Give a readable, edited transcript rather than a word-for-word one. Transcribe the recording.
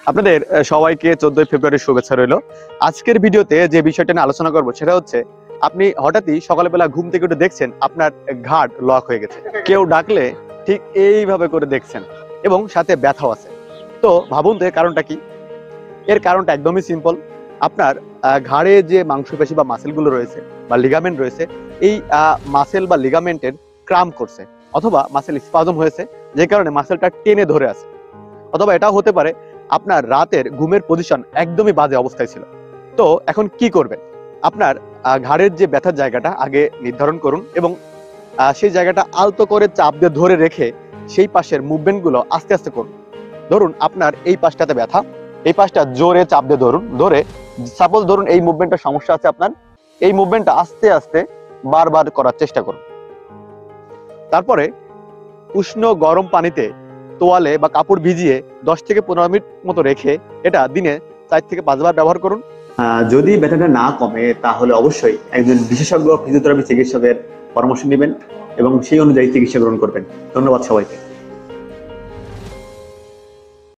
আপনাদের সবাইকে 14 ফেব্রুয়ারির শুভেচ্ছা রইল। আজকের ভিডিওতে যে বিষয়টা নিয়ে আলোচনা করব সেটা হচ্ছে আপনি হঠাৎই সকালবেলা ঘুম থেকে উঠে দেখছেন আপনার ঘাট লক হয়ে গেছে, কেউ ডাকলে ঠিক এইভাবে করে দেখছেন এবং সাথে ব্যথাও আছে। তো ভাবুন তো এর কারণটা কি? এর কারণটা একদমই সিম্পল। আপনার ঘাড়ে যে মাংসপেশি বা মাসেলগুলো রয়েছে বা লিগামেন্ট রয়েছে, এই মাসেল বা লিগামেন্টের ক্রাম্প করছে অথবা মাসেল স্পাজম হয়েছে, যে কারণে মাসেলটা টেনে ধরে আছে। অথবা এটাও হতে পারে আপনার রাতের ঘুমের পজিশন একদমই বাজে অবস্থায় ছিল। তো এখন কি করবেন? আপনার ঘাড়ের যে ব্যথার জায়গাটা আগে নির্ধারণ করুন এবং সেই জায়গাটা আলতো করে চাপ দিয়ে ধরে রেখে সেই পাশের মুভমেন্টগুলো আস্তে আস্তে করুন। ধরুন আপনার এই পাশটাতে ব্যথা, এই পাশটা জোরে চাপ দিয়ে ধরে সাপোজ ধরুন এই মুভমেন্টটা সমস্যা আছে আপনার, এই মুভমেন্টটা আস্তে আস্তে বারবার করার চেষ্টা করুন। তারপরে উষ্ণ গরম পানিতে তোয়ালে বা কাপড় ভিজিয়ে 10 থেকে 15 মিনিট মতো রেখে এটা দিনে 4 থেকে 5 বার ব্যবহার করুন। যদি ব্যথাটা না কমে তাহলে অবশ্যই একজন বিশেষজ্ঞ ফিজিওথেরাপি চিকিৎসকের পরামর্শ নেবেন এবং সেই অনুযায়ী চিকিৎসা গ্রহণ করবেন। ধন্যবাদ সবাইকে।